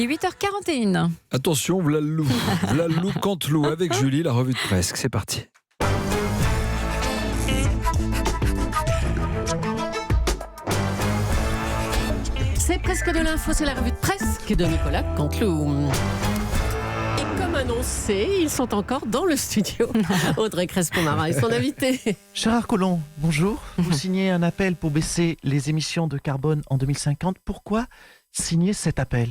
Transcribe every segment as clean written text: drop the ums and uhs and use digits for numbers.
est 8h41. Attention, v'là le loup. V'là le loup Canteloup avec Julie, la revue de presse. C'est parti. C'est presque de l'info, c'est la revue de presse de Nicolas Canteloup. Et comme annoncé, ils sont encore dans le studio. Audrey Crespo-Mara est son invitée. Gérard Collomb, bonjour. Vous signez un appel pour baisser les émissions de carbone en 2050. Pourquoi signer cet appel ?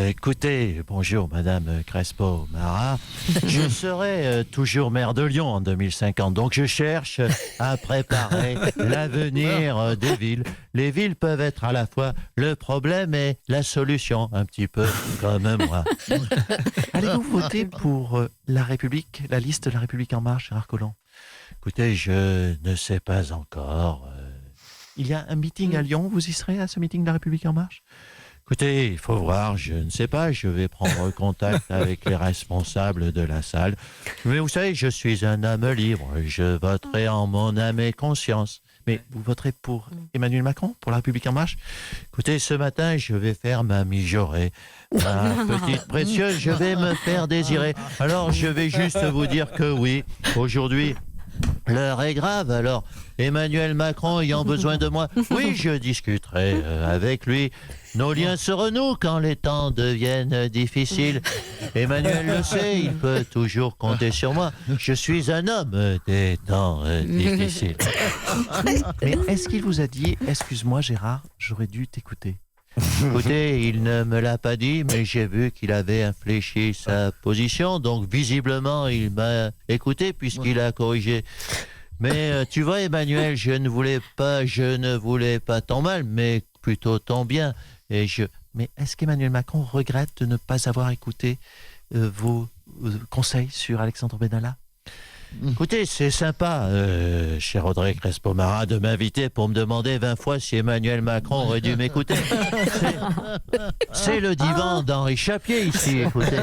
Écoutez, bonjour Madame Crespo-Mara. Je serai toujours maire de Lyon en 2050, donc je cherche à préparer l'avenir des villes. Les villes peuvent être à la fois le problème et la solution, un petit peu comme moi. Allez-vous voter pour La République, la liste de La République En Marche, Gérard Collomb ? Écoutez, je ne sais pas encore. Il y a un meeting à Lyon, vous y serez à ce meeting de La République En Marche ? Écoutez, il faut voir, je ne sais pas, je vais prendre contact avec les responsables de la salle. Mais vous savez, je suis un homme libre, je voterai en mon âme et conscience. Mais vous voterez pour Emmanuel Macron, pour La République En Marche ? Écoutez, ce matin, je vais faire ma mijaurée. Ma petite précieuse, je vais me faire désirer. Alors, je vais juste vous dire que oui, aujourd'hui, l'heure est grave, alors Emmanuel Macron ayant besoin de moi, oui, je discuterai avec lui. Nos liens se renouent quand les temps deviennent difficiles. Emmanuel le sait, il peut toujours compter sur moi. Je suis un homme des temps difficiles. Mais est-ce qu'il vous a dit « Excuse-moi Gérard, j'aurais dû t'écouter » ? Écoutez, il ne me l'a pas dit, mais j'ai vu qu'il avait infléchi sa position, donc visiblement il m'a écouté puisqu'il a corrigé. Mais tu vois Emmanuel, je ne voulais pas ton mal, mais plutôt ton bien. Mais est-ce qu'Emmanuel Macron regrette de ne pas avoir écouté vos conseils sur Alexandre Benalla ? Écoutez, c'est sympa, cher Audrey Crespo-Mara, de m'inviter pour me demander 20 fois si Emmanuel Macron aurait dû m'écouter. C'est le divan d'Henri Chapier ici, écoutez.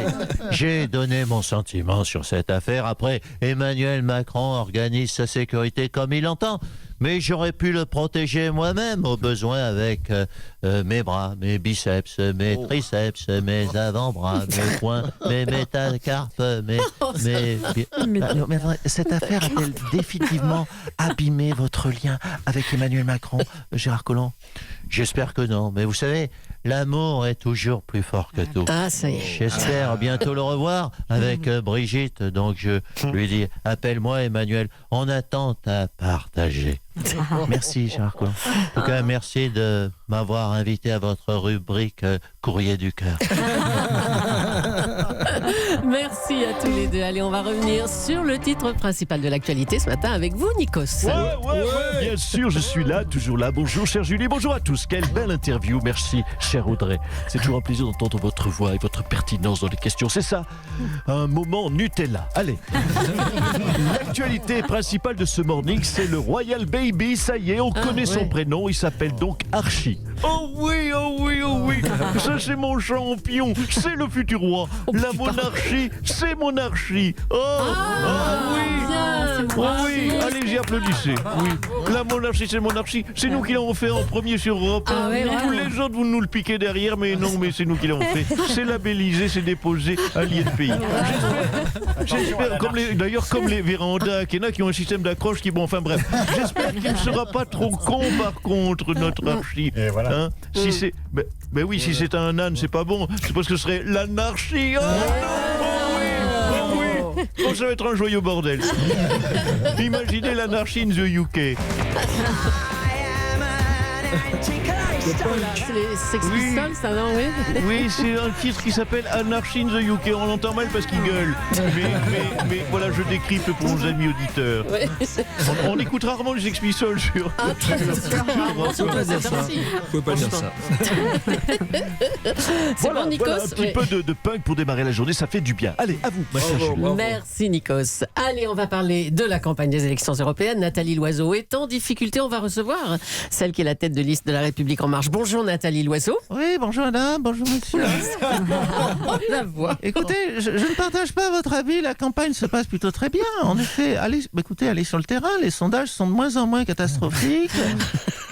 J'ai donné mon sentiment sur cette affaire. Après, Emmanuel Macron organise sa sécurité comme il entend. Mais j'aurais pu le protéger moi-même, au besoin, avec mes bras, mes biceps, mes triceps, mes avant-bras, mes poings, mes métacarpes, mes... Mais attendez, cette affaire a-t-elle définitivement abîmé votre lien avec Emmanuel Macron, Gérard Collomb ? J'espère que non, mais vous savez, l'amour est toujours plus fort que tout. Ah, ça y est. J'espère bientôt le revoir avec Brigitte, donc je lui dis, appelle-moi Emmanuel, on attend à partager. Merci Gérard Collomb. En tout cas, merci de m'avoir invité à votre rubrique Courrier du cœur. Merci à tous les deux. Allez, on va revenir sur le titre principal de l'actualité ce matin avec vous, Nikos. Ouais, bien sûr, je suis là, toujours là. Bonjour, chère Julie, bonjour à tous. Quelle belle interview, merci, chère Audrey. C'est toujours un plaisir d'entendre votre voix et votre pertinence dans les questions. C'est ça, un moment Nutella. Allez, l'actualité principale de ce morning, c'est le Royal Baby. Ça y est, on connaît son prénom, il s'appelle donc Archie. Oh oui, oh oui, oh oui, ça c'est mon champion, c'est le futur roi. La monarchie, c'est monarchie. Oh oui, oui, allez-y, applaudissez. Oui, la monarchie, c'est monarchie. C'est nous qui l'avons fait en premier sur Europe. Tous les autres, vous nous le piquez derrière, mais non, mais c'est nous qui l'avons fait. C'est labellisé, c'est déposé à l'INPI. J'espère, d'ailleurs, comme les vérandas Akena qui ont un système d'accroche qui, bon, enfin bref, j'espère qu'il ne sera pas trop con par contre, notre Archie. Et voilà. Hein, si c'est, ben oui, si c'est un âne, c'est pas bon. C'est parce que ce serait l'anarchie. Oh non, oh oui. Oh, ça va être un joyeux bordel. Imaginez l'anarchie in the UK. C'est les Sex Pistols, ça, non? Oui, c'est un titre qui s'appelle Anarchy in the UK. On l'entend mal parce qu'il gueule. Mais voilà, je décrypte pour nos amis auditeurs. On écoute rarement les Sex Pistols sur... Faut pas dire ça. Faut pas dire ça. Voilà, un petit peu de punk pour démarrer la journée, ça fait du bien. Allez, à vous, ma chère Julie. Merci, Nikos. Allez, on va parler de la campagne des élections européennes. Nathalie Loiseau est en difficulté. On va recevoir celle qui est la tête de liste de La République En Marche. Bonjour Nathalie Loiseau. Oui, bonjour madame, bonjour monsieur. La voix. Écoutez, je ne partage pas votre avis, la campagne se passe plutôt très bien. En effet, allez sur le terrain, les sondages sont de moins en moins catastrophiques.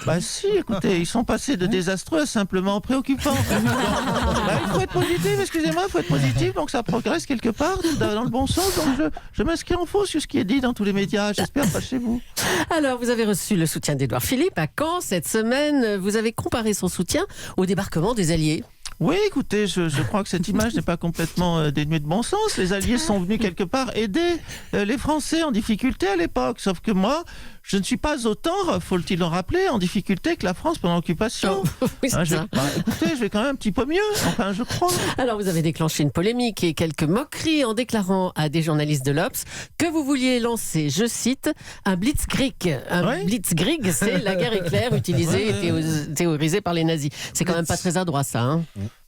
Bah si, écoutez, ils sont passés de désastreux à simplement préoccupants. Il faut être positif, excusez-moi, il faut être positif, donc ça progresse quelque part, dans le bon sens. Donc je m'inscris en faux sur ce qui est dit dans tous les médias, j'espère pas chez vous. Alors, vous avez reçu le soutien d'Édouard Philippe à Caen cette semaine. Vous avez comparé son soutien au débarquement des Alliés. Oui, écoutez, je crois que cette image n'est pas complètement dénuée de bon sens. Les Alliés sont venus quelque part aider les Français en difficulté à l'époque. Sauf que moi, je ne suis pas autant, faut-il le rappeler, en difficulté que la France pendant l'occupation. Oui, c'est ça. Écoutez, je vais quand même un petit peu mieux, enfin je crois. Alors, vous avez déclenché une polémique et quelques moqueries en déclarant à des journalistes de l'Obs que vous vouliez lancer, je cite, un blitzkrieg. Blitzkrieg, c'est la guerre éclair utilisée et théorisée par les nazis. C'est quand même pas très adroit, ça. Hein.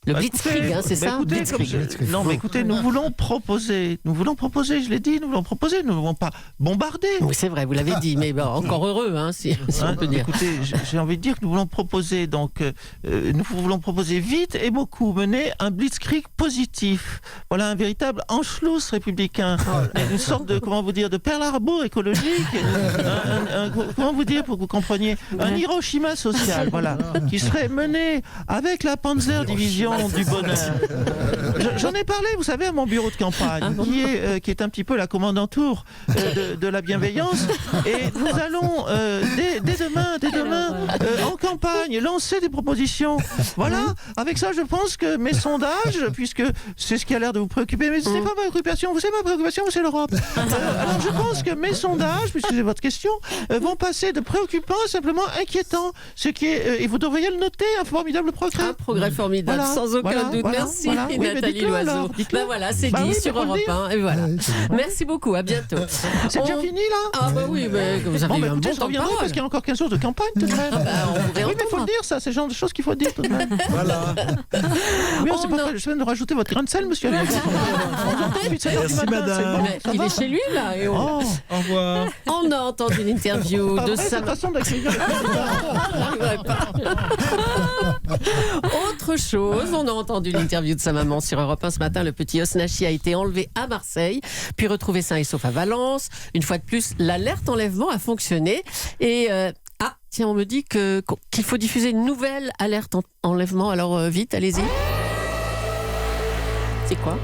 Le blitzkrieg, c'est ça blitzkrieg. Non, mais écoutez, nous voulons proposer, je l'ai dit, nous voulons proposer, nous ne voulons pas bombarder. Oui, c'est vrai, vous l'avez dit, mais bon, encore heureux, hein, si on peut dire. Écoutez, j'ai envie de dire que nous voulons proposer, vite et beaucoup, mener un blitzkrieg positif. Voilà un véritable Anschluss républicain, une sorte de, de Pearl Harbor écologique, comment vous dire pour que vous compreniez, un Hiroshima social, voilà, qui serait mené avec la Panzer Division du bonheur. J'en ai parlé, vous savez, à mon bureau de campagne, qui est un petit peu la commandantour de la bienveillance. Et nous allons dès demain, en campagne, lancer des propositions. Voilà. Avec ça, je pense que mes sondages, puisque c'est ce qui a l'air de vous préoccuper, mais ce n'est pas ma préoccupation. Vous savez, ma préoccupation, c'est l'Europe. Alors, je pense que mes sondages, puisque c'est votre question, vont passer de préoccupants à simplement inquiétants. Ce qui est, et vous devriez le noter, un formidable progrès. Un progrès formidable, sans aucun doute. Merci, Nathalie Loiseau. Voilà, c'est dit sur Europe 1. Et voilà. Merci beaucoup, à bientôt. C'est déjà fini, là? Ah, bah oui, mais vous avez eu un bon temps de parole. Parce qu'il y a encore 15 jours de campagne, tout de même. On pourrait oui, mais il faut le dire, ça, c'est le genre de choses qu'il faut dire, tout de même. Voilà. Oui, c'est pas je viens de rajouter votre grain de sel, monsieur. Merci, madame. Il est chez lui, là. Et Au revoir. on a entendu l'interview de cette façon d'accueillir. Autre chose, on a entendu l'interview de sa maman sur Europe 1 ce matin. Le petit Osnachi a été enlevé à Marseille, puis retrouvé sain et sauf à Valence. Une fois de plus, l'alerte enlèvement a fonctionné. Et tiens, on me dit qu'il faut diffuser une nouvelle alerte enlèvement. Alors vite, allez-y. C'est quoi?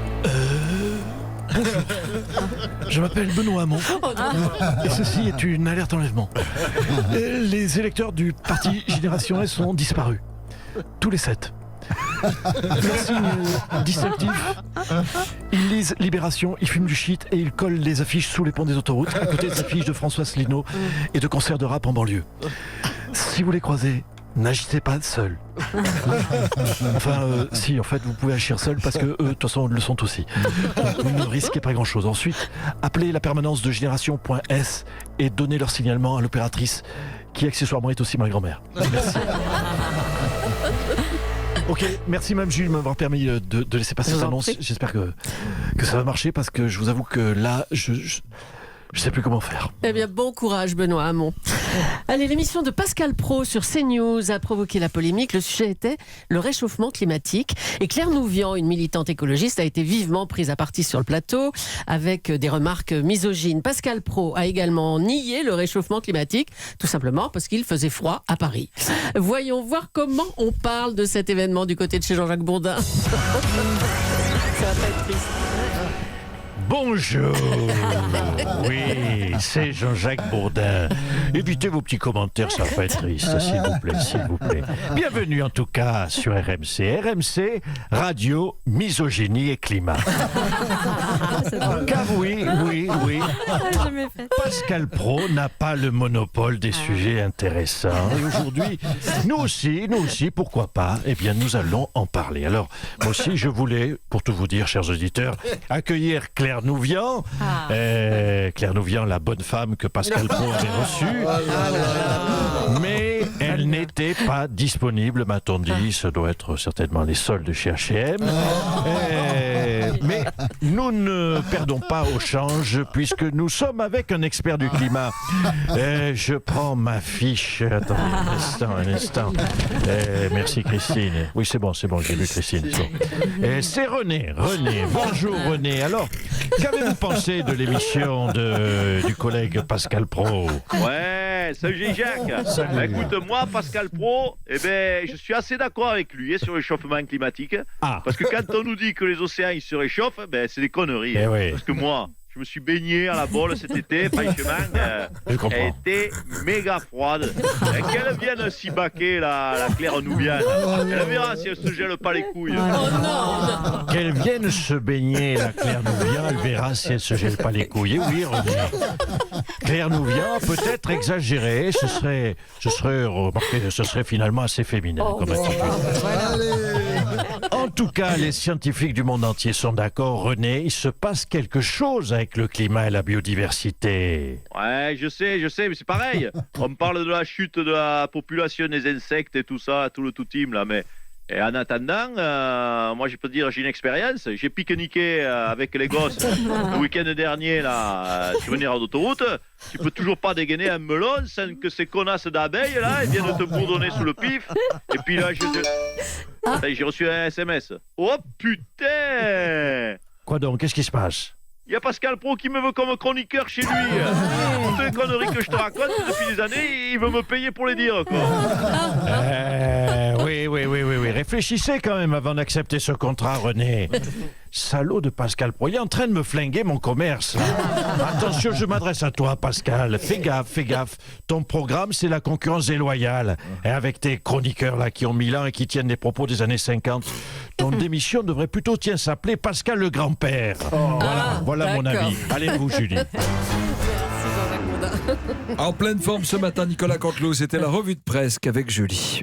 Je m'appelle Benoît Hamon et ceci est une alerte enlèvement. Les électeurs du parti Génération S ont disparu. Tous les 7. Leur signe distinctif, ils lisent Libération, ils fument du shit et ils collent les affiches sous les ponts des autoroutes à côté des affiches de François Asselineau et de concerts de rap en banlieue. Si vous les croisez, n'agissez pas seul. Enfin, si, en fait, vous pouvez agir seul parce que eux, de toute façon, le sont aussi. Vous ne risquez pas grand-chose. Ensuite, appelez la permanence de Génération.s et donnez leur signalement à l'opératrice qui, accessoirement, est aussi ma grand-mère. Merci. Ok, merci Mme Jules de m'avoir permis de laisser passer cette annonce. J'espère que ça va marcher parce que je vous avoue que là, je sais plus comment faire. Eh bien, bon courage Benoît Hamon. Allez, l'émission de Pascal Praud sur CNews a provoqué la polémique. Le sujet était le réchauffement climatique. Et Claire Nouvian, une militante écologiste, a été vivement prise à partie sur le plateau avec des remarques misogynes. Pascal Praud a également nié le réchauffement climatique, tout simplement parce qu'il faisait froid à Paris. Voyons voir comment on parle de cet événement du côté de chez Jean-Jacques Bourdin. Ça va pas être triste. Bonjour. Oui, c'est Jean-Jacques Bourdin. Évitez vos petits commentaires, ça va pas être triste, s'il vous plaît, s'il vous plaît. Bienvenue en tout cas sur RMC. RMC, Radio, Misogynie et Climat. Car oui, Pascal Praud n'a pas le monopole des sujets intéressants. Et aujourd'hui, nous aussi, pourquoi pas, eh bien nous allons en parler. Alors, moi aussi, je voulais, pour tout vous dire, chers auditeurs, accueillir Claire Nouvian. Claire Nouvian, la bonne femme que Pascal Praud avait reçue. Mais elle n'était pas disponible, m'a-t-on dit. Ce doit être certainement les soldes chez H&M. Mais nous ne perdons pas au change puisque nous sommes avec un expert du climat. Je prends ma fiche. Attendez un instant. Merci Christine. Oui, c'est bon, j'ai vu Christine. C'est René. Bonjour René. Alors, qu'avez-vous pensé de l'émission du collègue Pascal Praud? Ouais, salut Jacques. Salut. Bah, écoute, moi, Pascal Pro, je suis assez d'accord avec lui sur le réchauffement climatique. Ah. Parce que quand on nous dit que les océans ils se réchauffent, c'est des conneries. Eh oui. Parce que moi, je me suis baigné à la bolle cet été, franchement, Je comprends. elle était méga froide. Qu'elle vienne s'y baquer, la Claire Nouviane. Elle verra si elle se gèle pas les couilles. Qu'elle vienne se baigner, la Claire Nouvien, elle verra si elle se gèle pas les couilles. Et oui, René. Claire Nouvien, peut-être exagéré, ce serait remarquez, ce serait finalement assez féminin comme attitude. En tout cas, les scientifiques du monde entier sont d'accord, René, il se passe quelque chose avec le climat et la biodiversité. Ouais, je sais, mais c'est pareil. On me parle de la chute de la population des insectes et tout ça, tout le tout team là, mais et en attendant, moi je peux te dire, j'ai une expérience. J'ai pique-niqué avec les gosses le week-end dernier là sur une aire d'autoroute. Tu peux toujours pas dégainer un melon sans que ces connasses d'abeilles là elles viennent te bourdonner sous le pif. Et puis là, j'ai reçu un SMS. Oh putain! Quoi donc? Qu'est-ce qui se passe? Il y a Pascal Pro qui me veut comme chroniqueur chez lui. Toutes les conneries que je te raconte depuis des années, il veut me payer pour les dire, quoi. Oui. Réfléchissez quand même avant d'accepter ce contrat, René. Salaud de Pascal Pro, il est en train de me flinguer mon commerce. Là. Attention, je m'adresse à toi, Pascal. Fais gaffe. Ton programme, c'est la concurrence déloyale. Et avec tes chroniqueurs là qui ont 1000 ans et qui tiennent des propos des années 50, ton démission devrait plutôt s'appeler Pascal le grand-père. Voilà mon d'accord. avis. Allez, vous, Julie. En pleine forme ce matin, Nicolas Canteloup, c'était la revue de presse avec Julie.